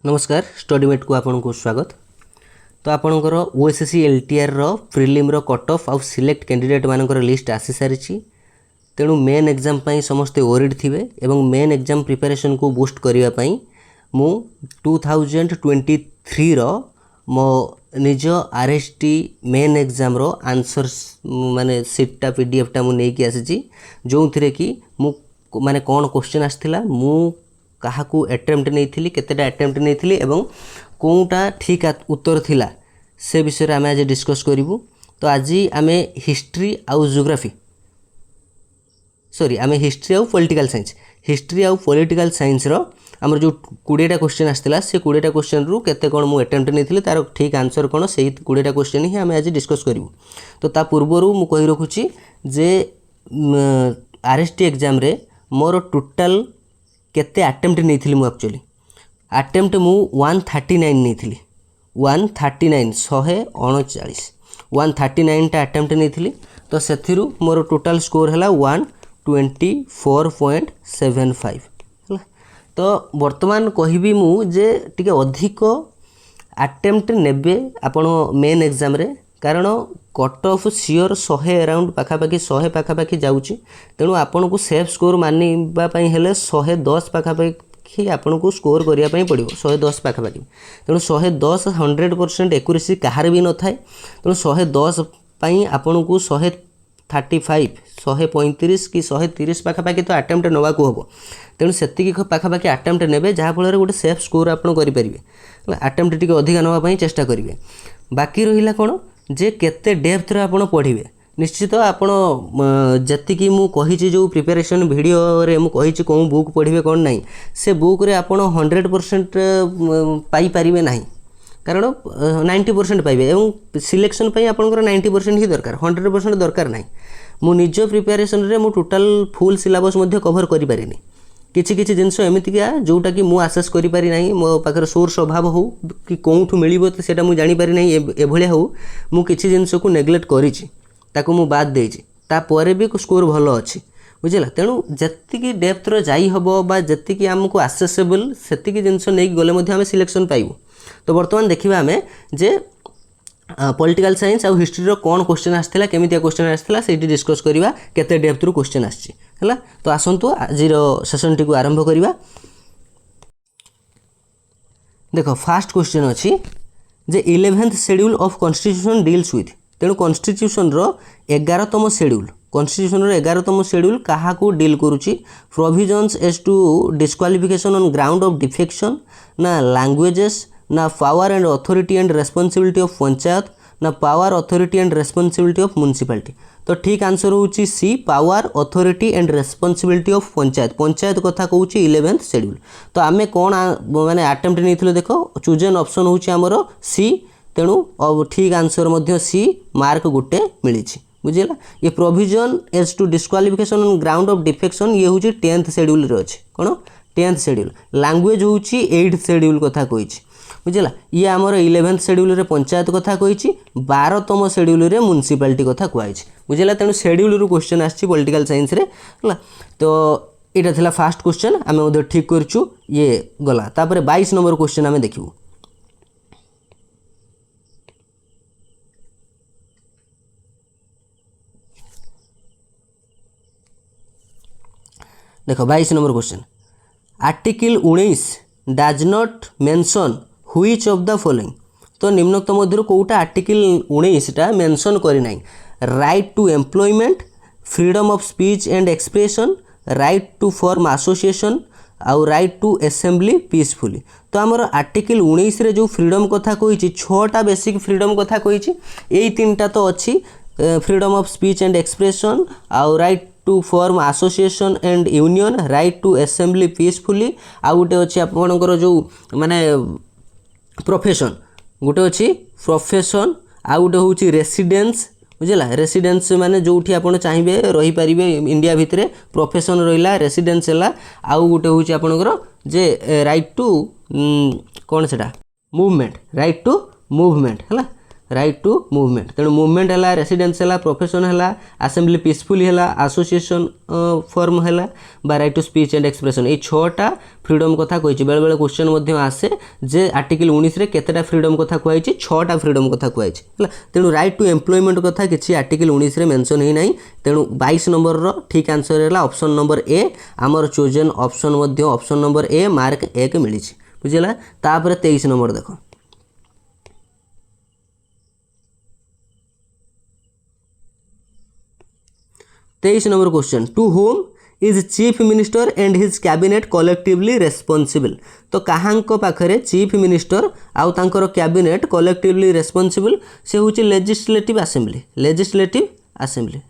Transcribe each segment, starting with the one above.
नमस्कार स्टडीमेट को आपन को स्वागत। तो आपणकर ओएसएससी एलटीआर रो प्रिलिम रो कट ऑफ आउ सिलेक्ट कैंडिडेट मानकर लिस्ट आसी सारी। तेणु मेन एग्जाम पाई समस्ते ओरिड थिबे एवं मेन एग्जाम प्रिपरेशन को बूस्ट करिया पाई मु 2023 रो मो निज आरएसटी मेन एग्जाम रो आंसर माने सीटा पीडीएफ टा मु नै कि आसी जो थिरे कि मु माने कोन क्वेश्चन आस्थिला मु कहा अटेम्प्ट नहीं केतेटा अटेम्प्ट नहीं एवं कौटा ठीक उत्तर थिला से विषय आम आज डिस्कस करूँ। तो आज आम हिस्ट्री आउ जियोग्राफी आम हिस्ट्री आउ पॉलिटिकल साइंस रो आमर जो 20टा क्वेश्चन आसला से 20टा क्वेश्चन रु केते कौन मु अटेम्प्ट नहीं तार ठीक आंसर कौन से 20टा क्वेश्चन ही आम आज डिस्कस करूँ। तो ता पूर्वर मु कहि रखुची जे आरएसटी एग्जाम रे मोर टोटल केते अटेम्प्ट नहीं थी एक्चुअली अटेम्प्ट मु 139 नहीं थी 139 139टा अटेम्प्ट नहीं थी। तो से मोर टोटल स्कोर है 124.75 तो वर्तमान कहबी मु जे टिके अधिक अटेम्प्ट नेबे आपण मेन एग्जाम रे कारण कट ऑफ सियोर 100 अराउंड पाखापाखि 100 पाखापाखि जाऊँगी। तेणु आपन को सेफ स्कोर मानवाई हेले 110 पाखापाखि आपन को स्कोर करने पड़ो 110 पाखापाखि। तेणु 110 100% एक्यूरेसी कहार भी न थाए। तेणु 110 पाई आपन को 135 135 कि 130 पाखापाखि तो अटेम्प्ट नवा को हम। तेणु से पाखापाखि अटेम्प्ट ने जहाँफल गोटे सेफ स्कोर आप करेंगे अटेम्प्ट टी अधिक नापी चेष्टा करेंगे। बाकी रहा कौन जे केते डेप्थ रे आपण पढ़िबे निश्चित आपण जतिकी मु कहिछि जो प्रिपरेशन वीडियो रे मु कहिछि को बुक पढ़िबे कोन नहीं से बुक रे आपण 100% पाई परिबे नहीं कारण 90% पाइबे एवं सिलेक्शन पई आपनकर 90% ही दरकार 100% दरकार नहीं। मु निज प्रिपरेशन रे मु टोटल फुल सिलेबस मध्ये कवर करि पारिनी किछि किछि जिनस एमितिका जोटा कि मु आसेस करि पारि नाही मो पाखर सोर्स अभाव हो कि कोठु मिलिबो तो सेटा मु जानि पारि नाही एभलिया हो मु किछि जिनस को नेग्लेक्ट करिछि ताको मु बाद देछि ता परे भी स्कोर भलो अछि बुझिला। तेणु जतिकी डेप्थ रो जाई हबो बा जतिकी हमको आसेसेबल सेतिकी जिनस नै गले मध्ये हम सिलेक्शन पाइबो। तो वर्तमान देखिबा हमें जे पॉलिटिकल साइंस आउ हिस्ट्री रो कोन क्वेश्चन आस्थिला केमितिया क्वेश्चन आस्थिला सेठी डिस्कस करिवा केते डेप्थ रो क्वेश्चन आछि हला। तो आसंतु आज सेशन टी को आरंभ करिवा। देखो फास्ट क्वेश्चन अछि जे 11th schedule of constitution deals with. तेणु कॉन्स्टिट्यूशन रो 11तम शेड्यूल कॉन्स्टिट्यूशन रो 11तम शेड्यूल कहा को डील करूची provisions as to disqualification on ground of defection ना लैंग्वेजेस ना power and authority and responsibility of panchayat ना power authority and responsibility of municipality. तो ठीक आंसर होची C power authority and responsibility of panchayat panchayat कथा कहूची 11th शेड्यूल। तो आमे कोन माने अटेम्प्ट नैथिलो देखो चूजन ऑप्शन होची हमरो सी। तेणु ठीक आंसर मध्य सी मार्क गुटे मिलिछि बुझिला। ये provision as to disqualification on ground of defection ये होची 10th शेड्यूल रे अछि कोन 10th शेड्यूल। लैंग्वेज होची 8th शेड्यूल कथा कहिछि बुझिला। ये आमर 11th शेड्यूल रे पंचायत कथा कहिछि 12तम शेड्यूल रे म्युनिसिपैलिटी कथा कहैछि बुझिला। तेणु शेड्यूल रू क्वेश्चन आछि पॉलिटिकल साइंस रे हला। तो एटा थिला फास्ट क्वेश्चन आमे ओदे ठीक करछु ये गला। तापर 22 नंबर क्वेश्चन आमे देखिबो। देखो 22 number question article 19 does not mention which of the following. तो निम्नोक्त मध्य कोटा आर्टिकल 19 टा मेंशन करि नाही right to employment freedom of speech and expression right to form association आउ राइट टू असेंबली पीसफुली। तो आमर आर्टिकल 19 रे जो फ्रीडम कथा कहिछि 6टा बेसिक फ्रीडम कथा कहिछि एई 3टा तो अछि freedom of speech and expression आउ right to form association and union right to assembly peacefully आउ गोटे अछि आपनकर जो माने प्रोफेशन गोटे अच्छी प्रोफेशन आउ गोटे हूँ रेसिडेंस बुझला। रेसिडेंस माने जोठी आपन चाहिए रही पारिबे इंडिया भितरे प्रोफेशन रहिला रेसिडेंस हैला आउ गोटे हूँ आपनकर जे राइट टू कौन सेटा मूवमेंट राइट टू मूवमेंट हैला। राइट टू मूवमेंट तेणु मूवमेंट है रेसिडेंस है प्रोफेशन है असेंबली पीसफुली है एसोसिएशन फॉर्म है right to speech and expression ये छटा फ्रीडम कथा कही बेले बेले क्वेश्चन आसे जे आर्टिकल 19 रे केतेटा फ्रीडम कथा कहई छटा फ्रीडम कथा कहई तेणु राइट टू एम्प्लॉयमेंट कथा किसी आर्टिकल 19 रे मेंशन ही नहीं तेणु 22 नंबर रो ठीक आंसर है ऑप्शन नंबर ए आमर chosen option option number A mark 1 मिली बुझेगा तापर 23 नंबर देख 23 number question to whom is chief minister and his cabinet collectively responsible तो कहाँक पाखरे चीफ मिनिस्टर आउ तांकर कैबिनेट कलेक्टिवली रेस्पॉन्सिबल से हूँ लेजिस्लेटिव असेंबली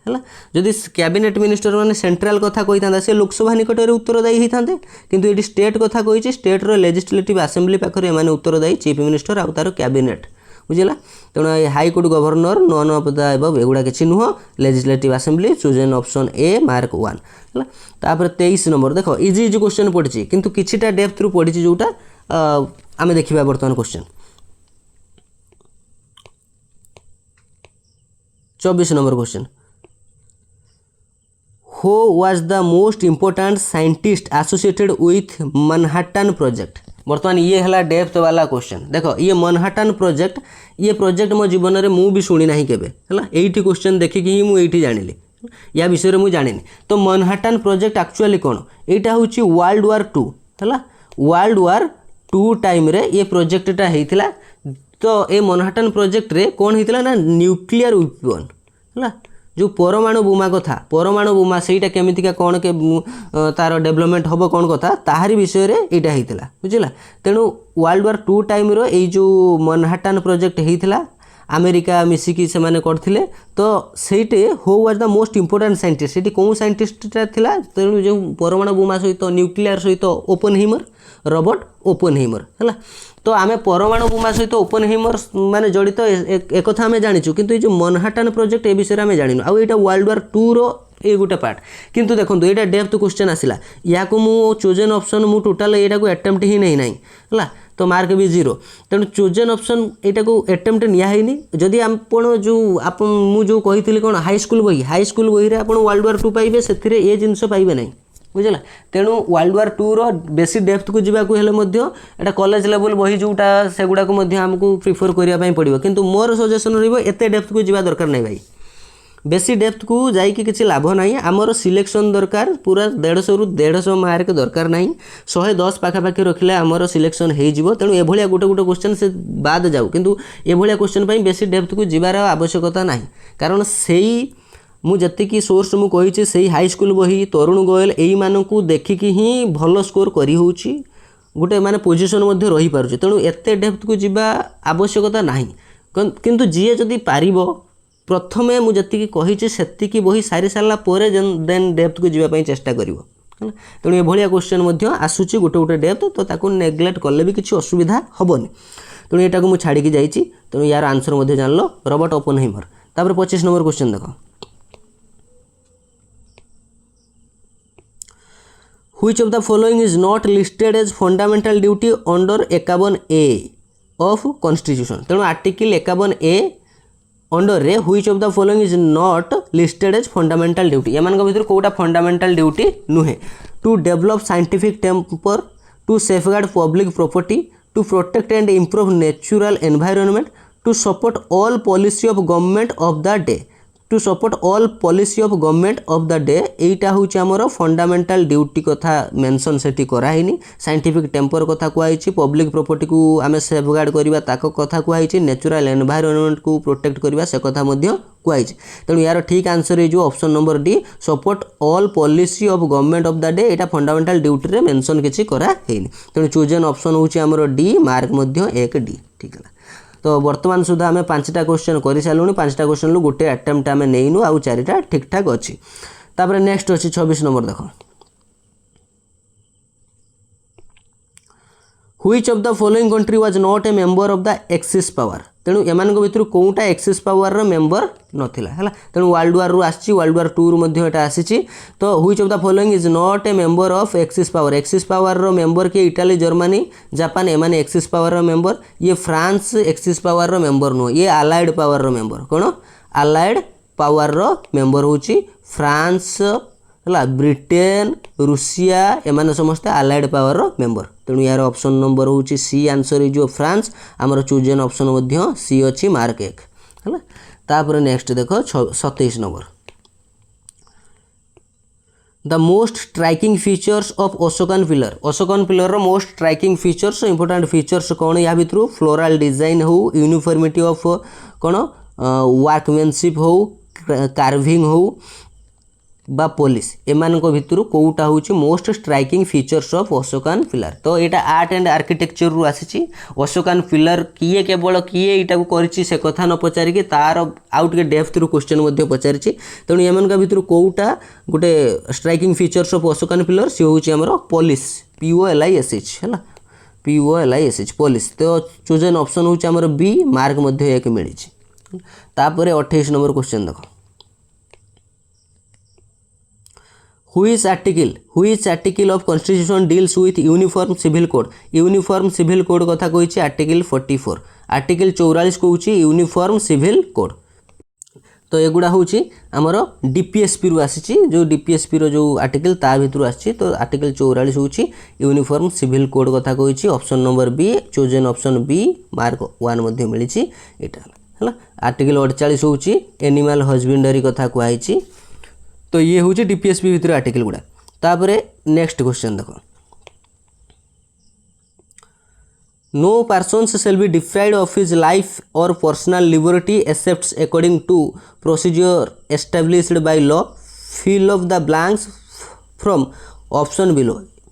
है जदि कैबिनेट मिनिस्टर माने सेंट्रल कथा कही था से लोकसभा निकट में उत्तरदायी होते किंतु ये स्टेट कथा कही स्टेट लेजिस्लेटिव असेंबली पाखे एम उत्तरदायी चीफ मिनिस्टर आउ तार कैबिनेट बुझेगा तेणु high court governor none of the above एगुड़ा किसी नुह legislative assembly chosen option A mark 1 है तापर 23 नंबर देख इजी इजी क्वेश्चन पड़ी किंतु किछिटा डेप्थ रु पड़ी जोटा आमे देखिबा वर्तमान question 24 number question who was the most important scientist associated with Manhattan project बर्तमान ये है डेप्थ वाला क्वेश्चन देखो ये मैनहट्टन प्रोजेक्ट मो जीवन में मुझे भी शुणी ना केबे है यही क्वेश्चन देखिकी ही मुझे जानिली या विषय में मुझे जानी तो मैनहट्टन प्रोजेक्ट एक्चुअली कौन यहाँ हूँ वर्ल्ड वार 2 है वर्ल्ड वार 2 टाइम रे ये प्रोजेक्टा होता तो ये मैनहट्टन प्रोजेक्ट रे कौन होता ना न्यूक्लियर वेपन है जो परमाणु बोमा कथा परमाणु बोमा सेटा केमितिका कौन के तार डेवलपमेंट हम कौन कथा ताहारी विषय रे एटा होता बुझला तेणु वर्ल्ड वार 2 टाइम रो ये जो मैनहट्टन प्रोजेक्ट होता अमेरिका मिसिकी से माने करथिले तो सेटे who was the most important scientist सेठी कौन साइंटिस्टटा थिला तेणु जो परमाणु बोमा सहित न्यूक्लियर सहित ओपेनहाइमर रॉबर्ट ओपेनहाइमर है तो आम परमाणु बोमा सहित ओपेनहाइमर माने जड़ित एक कथा आम जाचु किंतु ये जो मैनहट्टन प्रोजेक्ट ए विषय आम जानिनु आउ एटा वर्ल्ड वार 2 रो ये गोटे पार्ट किंतु देखो ये डेप्थ क्वेश्चन आसला या मु चोजन ऑप्शन मु टोटाल यहाँ को अटेम्प्ट ही नहीं है तो मार्क भी 0 तेणु चोजन ऑप्शन यहाँ को अटेम्प्ट नियानी जदि आपण जो आप मुझे कही कौन हाई स्कूल बही आप वर्ल्ड वार 2 पाइबे से ये जिनस पाइबे नहीं बुझला तेणु वर्ल्ड वार 2 रो बेसी डेप्थ को जीवा एटा कॉलेज लेवल बही जोटा से गुड़ाक आमको प्रिफर करने पड़ो किंतु मोर सजेसन रते डेप्थ को जीवा दरकार नहीं भाई बेसी डेप्थ को जाइए किसी लाभ ना आमर सिलेक्शन दरकार पूरा 150 रु 150 मार्क दरकार ना 110 पाखापाखि रखिले आमर सिलेक्शन हो तेणु एभलिया गोटे गोटे क्वेश्चन से बाद जाऊ किंतु एभलिया क्वेश्चन बेसी डेप्थ को जीवार आवश्यकता ना कारण से मुझे सोर्स मुझे से हाई स्कूल बही तरुण गोयल यही मानू देखिकी ही भल स्कोर करी होची गोटे माने पोजिशन रही पारुचे तेणु एते डेप्थ को जीवा आवश्यकता ना किंतु जी जदि पारिबो प्रथमे मुझे कही से बही सारी सारापर देन डेप्थ को जीवाई चेष्टा कर तेणु ये क्वेश्चन आसूची गोटे गोटे डेप्थ तो ताकू नेग्लेक्ट कले भी किसी असुविधा हेनी तेणु यहाँ को मुझे छाड़ी जाइए तेणु यार आंसर जान लो रॉबर्ट ओपेनहाइमर तापर 25 नंबर क्वेश्चन देख Which of the following is not listed as fundamental duty under 51A of Constitution तेणु आर्टिकल 51A अंडर रे which of the following is not listed as fundamental duty एमान भीतर Kota fundamental duty नुहे to develop scientific temper to safeguard public property to protect and improve natural environment to support all policy of government of the day to support all policy of government of the day यहीटा हूँ आमर fundamental duty कथा mention से कराइनी scientific temper कथा कहुई public property को आम safeguard करवा ताक कथा कहुई नेचुरल एनवायरनमेंट को प्रोटेक्ट करवा से कथा कहुई तेणु यार ठीक आंसर है जो option number D support all policy of government of the day यहाँ फंडामेंटल ड्यूटी रे मेंशन किसी कराइनी तेणु चूजन ऑप्शन हूँ आमर डी मार्क 1 डी ठीक है तो वर्तमान सुधा आम 5टा क्वेश्चन कर सारूँ 5टा क्वेश्चन रु गोटे अटेम्प्ट आम नहींनु आउ 4टा ठीक ठाक अच्छी तापर नेक्स्ट अच्छी 26 नंबर देख Which of the following country was not a member of the Axis power तेणु एमान भितर कौटा एक्सिस पावर रो मेंबर नथिला है तेणु वर्ल्ड वार रु आसी वर्ल्ड वार 2 रु मध्ये एटा आसीची तो which of the following is not a member of axis power रो मेंबर के इटाली जर्मनी जापान एमाने एक्सिस पावर रो मेंबर ये फ्रांस एक्सिस पावर रो मेंबर नो ये अलाइड पावर रो मेंबर कोन अलाइड पावर रो मेंबर होची फ्रांस है ब्रिटेन रूसिया एमाने समस्त अलाइड पावर रो मेंबर तेणु यार ऑप्शन नंबर होची सी आंसर इज फ्रांस आमर चूजन ऑप्शन मध्य सी अच्छी मार्क 1 है तापर नेक्स्ट देखो 27 number the most striking features of Ashokan pillar रो most striking features important features कौन या भितर फ्लोरल डिजाइन हो यूनिफॉर्मिटी ऑफ कौन वर्कमैनशिप हो कार्विंग हो बा पुलिस एमान को भितर कोटा होची most striking features of Ashokan pillar तो एटा आर्ट एंड आर्किटेक्चर रु आसीची अशोकन पिलर किए केवल किए एटा को करची से कथा न पचारि कि तार आउट के डेप्थ रु क्वेश्चन मध्ये पचारिची तेणु एमान का भितर कोटा गोटे striking features of Ashokan pillar से होची हमर पुलिस POLISH हैला POLISH पुलिस तो चूजन ऑप्शन होची हमर बी मार्क मध्ये 1 मिलिची तापरे 28 नंबर क्वेश्चन देखो Which article of constitution deals with uniform civil code कथा कही आर्टिकल 44 आर्टिकल 44 कहूँ यूनिफॉर्म सिविल कोड तो एगुड़ा हूँ आमर DPSP रु आसी जो DPSP रो जो आर्टिकल ता भितर आसी तो आर्टिकल 44 हूँ यूनिफॉर्म सिविल कोड कथा कही option number B chosen option B mark 1 मध्ये मिली है आर्टिकल 48 हूँ एनिमल हजबेंडरी कथा कहुई तो ये हूँ DPSP भितर आर्टिकल गुड़ा तापरे नेक्स्ट क्वेश्चन देखो no persons shall be deprived of his life or personal liberty except according to procedure established by law fill of the blanks from option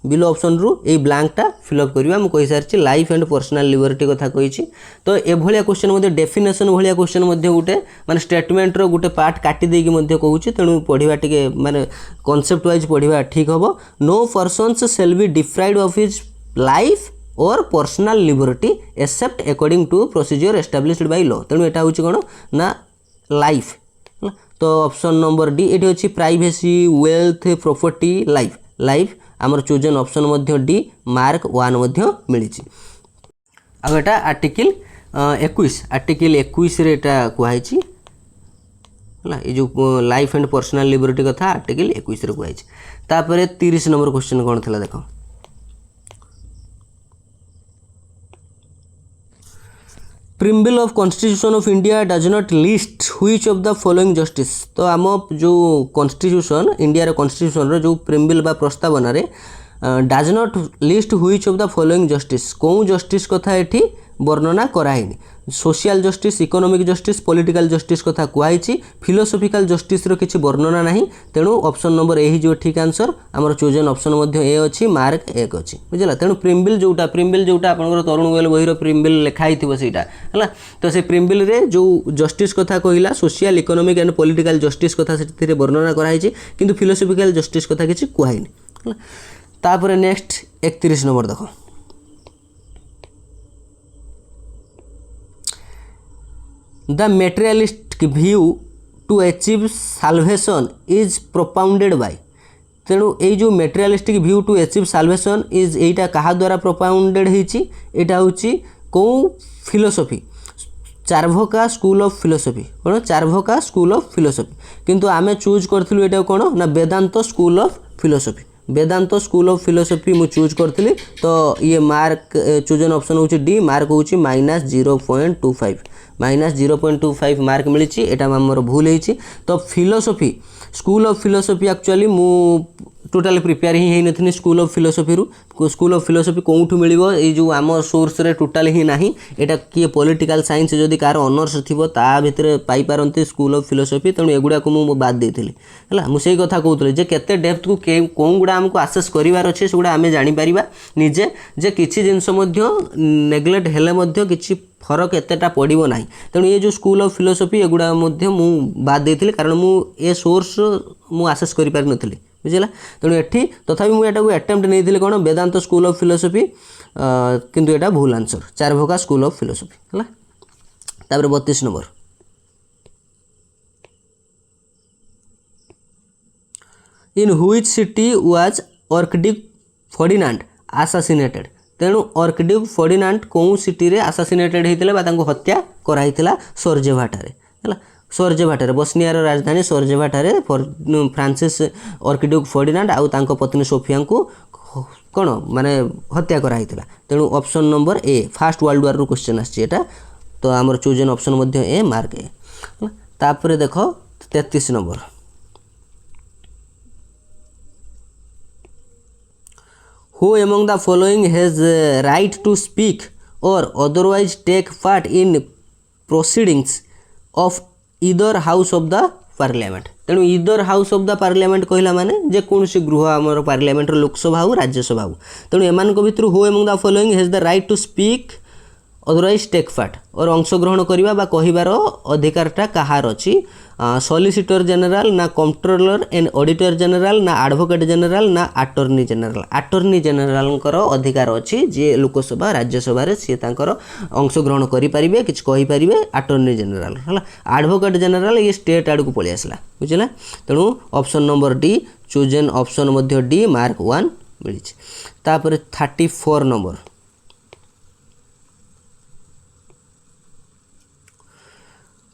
below option रु A ब्लैंकटा fill up करवा मुझे कही सारी life and personal liberty कथा कही तो ए भाया question मध्य definition भाया question मध्य गोटे माने स्टेटमेंट रो गोटे पार्ट काटी देकी मध्य कहूँ तेणु पढ़ा टे माने कॉन्सेप्ट वाइज पढ़ा ठीक हम no persons shall be deprived of his life or personal liberty except according to procedure established by law तेणु यहाँ हूँ कौन ना लाइफ तो ऑप्शन नंबर डी ये अच्छी प्राइवेसी वेल्थ प्रॉपर्टी लाइफ आमर चूजन ऑप्शन मध्य डी मार्क 1 मध्य मिली आउ एटा आर्टिकल 21 आर्टिकल 21 रे एटा कुहाई है ये जो लाइफ एंड पर्सनल लिबर्टी कथा आर्टिकल 21 रे कुहाई तापरे 30 नंबर क्वेश्चन कौन थला देखो preamble of constitution of India does not list which of the following justice तो आम जो कॉन्स्टिट्यूशन इंडिया कॉन्स्टिट्यूशन रो जो प्रिम्बिल बा प्रस्तावना रे does not list which of the following justice कौ जस्टिस कथा एठी वर्णना कराइनी social justice economic justice political justice कथा कुहाई फिलोसॉफिकल जस्टिस रो किछि वर्णना नाही तेणु ऑप्शन नंबर ए ही जो ठीक आंसर आमर चोजन ऑप्शन मध्य ए अछि मार्क 1 अछि बुझला तेणु प्रिम्बिल जोटा आपनकर तरुण गोयल बहिर प्रिम्बिल लिखाई थिबो सेटा हला तो से प्रिम्बिल रे जो जस्टिस कथा कहिला social economic and political justice कथा सेथिरे वर्णना कराई किंतु फिलोसॉफिकल जस्टिस कथा किछि कुहाइनी हला तापर नेक्स्ट 31 नंबर देखो the materialistic view to achieve salvation is propounded by तेणु ये जो materialistic view to achieve salvation is एटा कहा द्वारा प्रोपाउंडेड होइछि एटा होछि को philosophy Charvaka school of philosophy कौन चार्भका स्कूल ऑफ फिलोसॉफी किंतु आमे चूज करथिलु एटा कौन ना Vedanta school of philosophy Vedanta school of philosophy मु चूज करथिली तो ये मार्क चूजन ऑप्शन होछि डी मार्क होछि -0.25 मार्क मिली एटा हमर भूल होइछि तो philosophy school of philosophy actually मु टोटाली प्रिपेयर ही नथि स्कूल ऑफ फिलोसॉफी रु स्कूल ऑफ फिलोसॉफी कोठु मिलिबो ए जो आम सोर्स रे टोटाली ही नाही एटा किए पॉलिटिकल साइंस जदि कार ऑनर्स थिबो ता भितरे पाई पारंती स्कूल ऑफ फिलोसॉफी तेणु एगुडा को मु बाद देथिली हला मु सेही कथा कहउतले जे केते डेप्थ को कोन गुडा हमको असेस करिवार अछि सेगुडा हमें जानि परिबा निजे जे किछि जिंस मध्य नेग्लेक्ट हेले मध्य किछि फरक एतेटा पड़ो ना तेणु ये जो स्कूल ऑफ फिलोसॉफी एगुड़ा मु बाद देथिली कारण मु ए सोर्स मु आसेस करि पारि नथिली बुझला तेणु एठी तथापि मु एटा को अटेम्प्ट नेथिली कोन वेदांत स्कूल ऑफ फिलोसॉफी किंतु एटा भूल answer Charvaka school of philosophy हला तापर 32 number, in which city was Archduke Ferdinand assassinated. तेणु ऑर्किडिक फर्डिनांड कौन सिटी रे आसासिनेटेड होता है हत्या कराइला सोरजेभाटारे है सोरजेभाटारे बस्नियार राजधानी सोरजेभाटारे फ्रांसिस ऑर्किडिक फर्डिनांड आउ तांको पत्नी सोफिया को कौन माने हत्या कराइला। तेणु ऑप्शन नंबर ए फास्ट वर्ल्ड वार क्वेश्चन आछी तो आमर चोजन ऑप्शन मध्य ए मार्क ए। तापर देख 33 number, Who among the following has right to speak or otherwise take part in proceedings of either house of the parliament। तेणु इदर हाउस ऑफ द पार्लियामेंट कहला माने जे कौन सी गृह आमर पार्लियामेंट लोकसभा हो राज्यसभा हो। तेणु एमान भितर who among the following has the right to speak otherwise take part और अंशग्रहण करवा बा कहिबार अधिकारटा कहार अछि। सॉलिसिटर जनरल ना कंट्रोलर एंड ऑडिटर जनरल ना एडवोकेट जनरल ना अटॉर्नी जनरल। अटॉर्नी जनरल अधिकार अच्छी जे लोकसभा राज्यसभा रे सी तांकर अंशग्रहण करि परिबे किछ कहि परिबे अटॉर्नी जनरल हला। एडवोकेट जनरल ये स्टेट आड़ को पळि आसला बुझिला। तेणु option number D chosen option मध्य डी मार्क 1 मिली। तापर 34 नंबर,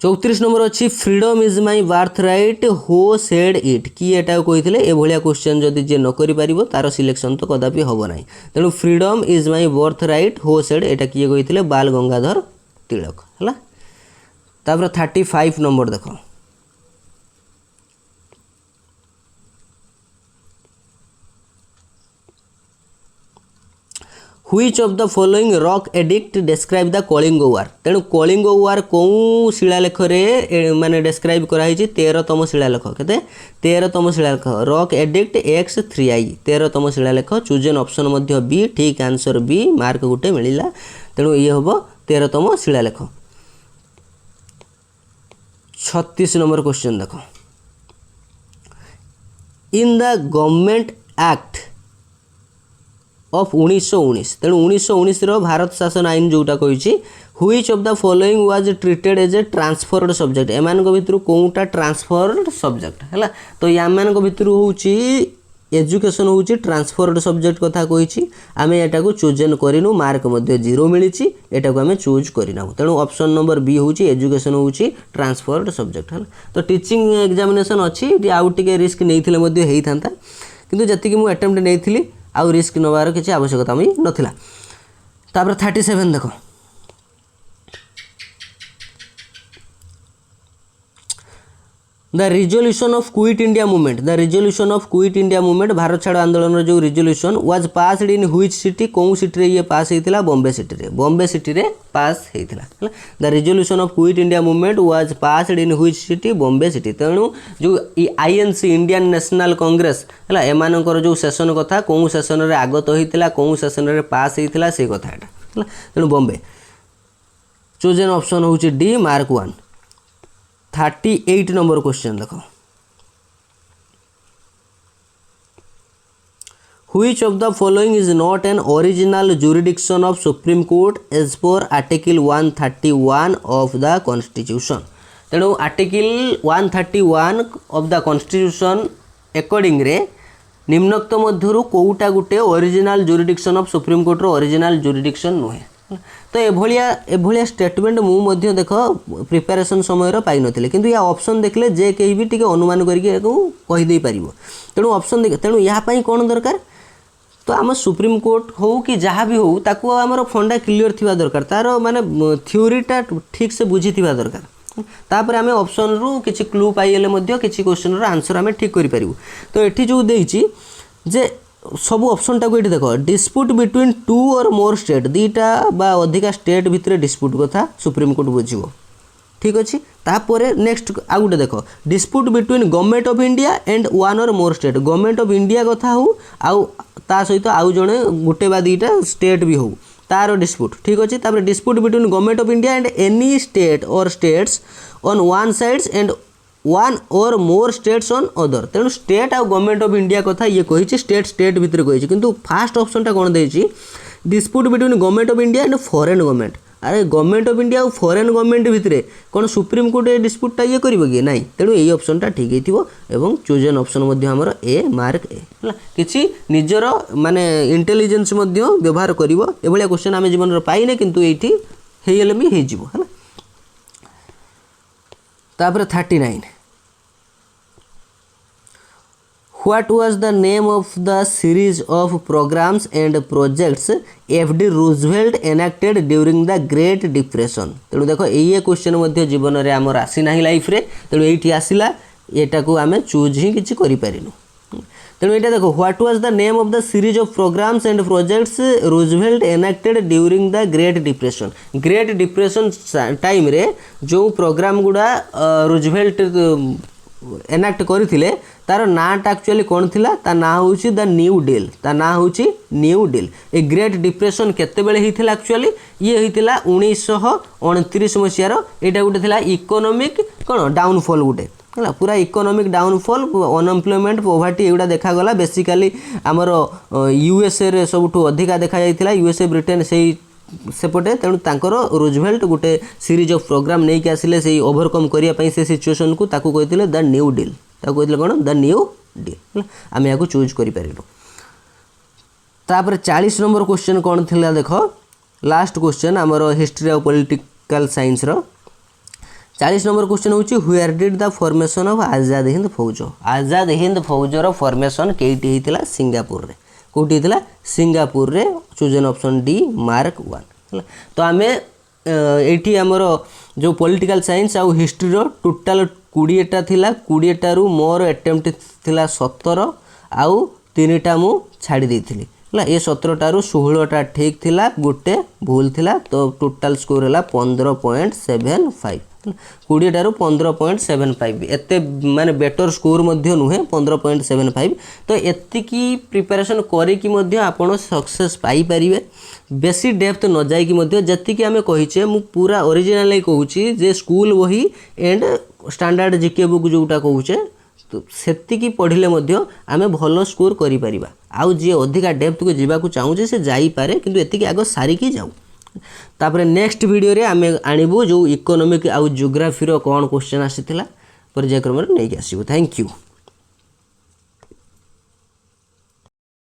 34 नंबर अच्छी freedom is my birth right who said it कि एटा कही ए भाया क्वेश्चन जदि जे न करि पारिबो तार सिलेक्शन तो कदापि हम ना। तेणु freedom is my birth right who said एटा किए कही बाल गंगाधर तिलक है। तापर 35 नंबर देख, Which of the following rock edict describe the Kalinga वार। तेणु कलिंग वार कौ शिलालेख माने डिस्क्राइब कराई 13तम शिलालेख केते 13तम शिलालेख रॉक एडिक्ट X3I 13तम शिलालेख। चूजन ऑप्शन मध्य बी ठीक आंसर बी मार्क गुटे मिलिला। तेणु ये हम 13तम शिलालेख। 36 नंबर क्वेश्चन देख, in the government act of 1919। तेणु 1919 भारत शासन आईन जोटा कही which of the following was treated as a transferred subject. एमान भितर कोटा ट्रांसफर्ड सब्जेक्ट है तो यामान भितर होची एजुकेशन होची ट्रांसफर्ड सब्जेक्ट कथा कही आम एटा को चोजन करूँ मार्क मध्य 0 मिली एटा को आम चूज करना। तेणु ऑप्शन नंबर बी होची एजुकेशन होची ट्रांसफर्ड सब्जेक्ट है। तो टीचिंग एग्जामिनेशन अच्छी आउ टे रिस्क नहीं होता किंतु जति मुझे अटेम्प्ट नहीं आउ रिस्क नबार किसी आवश्यकता भी नथिला। तापर 37 देख, the resolution of quit India movement. The resolution of quit India movement Bharat छाड़ आंदोलन जो resolution was passed in which city कौन सिटी रे ये पास होता बॉम्बे सिटी रे। बॉम्बे सिटी रे पास होता। The resolution of quit India movement was passed in which city Bombay city. तेणु जो INC इंडियन नेशनल कांग्रेस है एमानकर जो सेशन कथा कौन सेशन रे आगत होता कौन सेशन रे पास होता से कथा है। तेणु बॉम्बे चोजन ऑप्शन हूँ डी मार्क 1। 38 नंबर क्वेश्चन देख, Which of the following is not an original jurisdiction of Supreme Court as per Article 131 of the Constitution। तेणु article 131 of the constitution according रे निम्नोक्त मध्यरु कोउटा गुटे original jurisdiction of supreme court रो original jurisdiction नुहे। तो एभलिया स्टेटमेंट मु देख प्रिपेरेसन समय पाई नथिले किंतु या ऑप्शन देखले जे केही भी टिके अनुमान करके कहि दे परिबो। तेणु ऑप्शन देख तेणु या पई कोन दरकार तो आम सुप्रीम कोर्ट हो कि जहाँ भी हो ताकू आमर फंडा क्लियर थिबा दरकार तार माने थ्योरीटा ठीक से बुझी थिबा दरकार। तापर आम ऑप्शन रु किछि क्लू पाइले मध्य किछि क्वेश्चन रो आंसर आम ठीक करि परिबु। तो एठी जो देइछि जे सब ऑप्शन टाको ये देख डिस्प्यूट बिटवीन 2 और मोर स्टेट दीटा बा अधिका स्टेट भितर डिस्प्यूट कथा सुप्रीम कोर्ट बुझिबो ठीक अच्छे। तापर नेक्स्ट आउ गोटे देख dispute between government of India and 1 or more state government of India कथा हो आउ ता सहित आउ जड़े गोटे बा दीटा स्टेट भी हो तार डिस्प्यूट ठीक अच्छे। तापर dispute between government of India and any state or states on one sides and 1 or more states on other. तेणु स्टेट आउ गवर्नमेंट ऑफ इंडिया कथा ये कही स्टेट भितर कही किंतु फास्ट ऑप्शन टा कौन देछि dispute between government of India and foreign government अरे गवर्नमेंट ऑफ इंडिया और फॉरेन गवर्नमेंट भितर कौन सुप्रीम कोर्ट ए डिस्प्यूटा ये कर कि ना तेणु यही ऑप्शनटा ठीक है चूजन ऑप्शन आमर ए मार्क ए है कि निजर माने इंटेलिजेंस व्यवहार कर क्वेश्चन आम जीवन पाइने किंतु ये हेले भी है तापर 39 What was the name of the series of programs and projects F.D. Roosevelt enacted during the Great Depression? तेणु देख ये क्वेश्चन मध्य जीवन में आमर आसी ना लाइफ रे तेणु ये आसला यहाँ को आम चूज ही किसी करूँ तेणु यहाँ देख what was the name of the series of programmes and projects Roosevelt enacted during the great depression time रे जो प्रोग्राम गुड़ा रूजवेल्ट एनाक्ट करथिले तार नाटा एक्चुअली कौन थिला ता ना होची द न्यू डील ता ना होची new deal a great depression केते बेले हिथिला एक्चुअली ये हिथिला 1929 मसियार एटा गुटे थिला इकोनॉमिक कोन डाउनफॉल गुटे है पूरा इकोनॉमिक डाउनफॉल अनएम्प्लॉयमेंट पोवर्टी एगुड़ा देखा गला बेसिकली आमर यूएसए रे सबुठु अधिका देखा जाइथिला यूएसए ब्रिटेन से सेपटे तेणु तांकर रूजवेल्ट गोटे सीरीज ऑफ प्रोग्राम नहीं आसिले से ओवरकम करने से सिचुएशन को ताकू कहते द न्यू डील ताकू कहते कौन द न्यू डील आम या चूज करूँ तापर 40 नंबर क्वेश्चन कौन थिला देख लास्ट क्वेश्चन आमर हिस्ट्री ऑफ पॉलिटिकल साइंस रो 40 नंबर क्वेश्चन होची where did the formation of Azad Hind फौजर फॉर्मेशन केटी होता सिंगापुर रे कौटी होता सिंगापुर रे चूजन ऑप्शन डी मार्क 1 तो आम ये आमर जो पॉलिटिकल साइंस आउ हिस्ट्री रो टोटाल 20टा थिला 20टा रु मोर अटेम्प्ट थिला 17 आउ 3टा मु छाड़ी देइथिली है ये 17टा रु 16टा ठीक थिला गोटे भूल थिला तो टोटाल स्कोर है 15.75 20टा रु 15.75 एते माने बेटर स्कोर मध्य नुहे 15.75 तो एतिकी प्रिपरेशन करिकी मध्य आपण सक्सेस पाई परिबे बेसी डेप्थ न जाई कि मध्य जतिकी आमे कहिचे मु पूरा ओरिजिनल कहूची जे स्कूल वही एंड स्टैंडर्ड जीके बुक जोटा कहूचे तो सेतिकी पढ़िले मध्य आमे भलो स्कोर करि परिबा आउ जे अधिका डेप्थ को जीवा को चाहूचे से जाई पारे किंतु एतिकी आगो सारी की जाऊ तापर नेक्स्ट वीडियो रे आमे आनिबो जो इकोनॉमिक आउ जियोग्राफी रो कोन क्वेश्चन आसीथिला पर्यायक्रम रे नै आसीबो थैंक यू।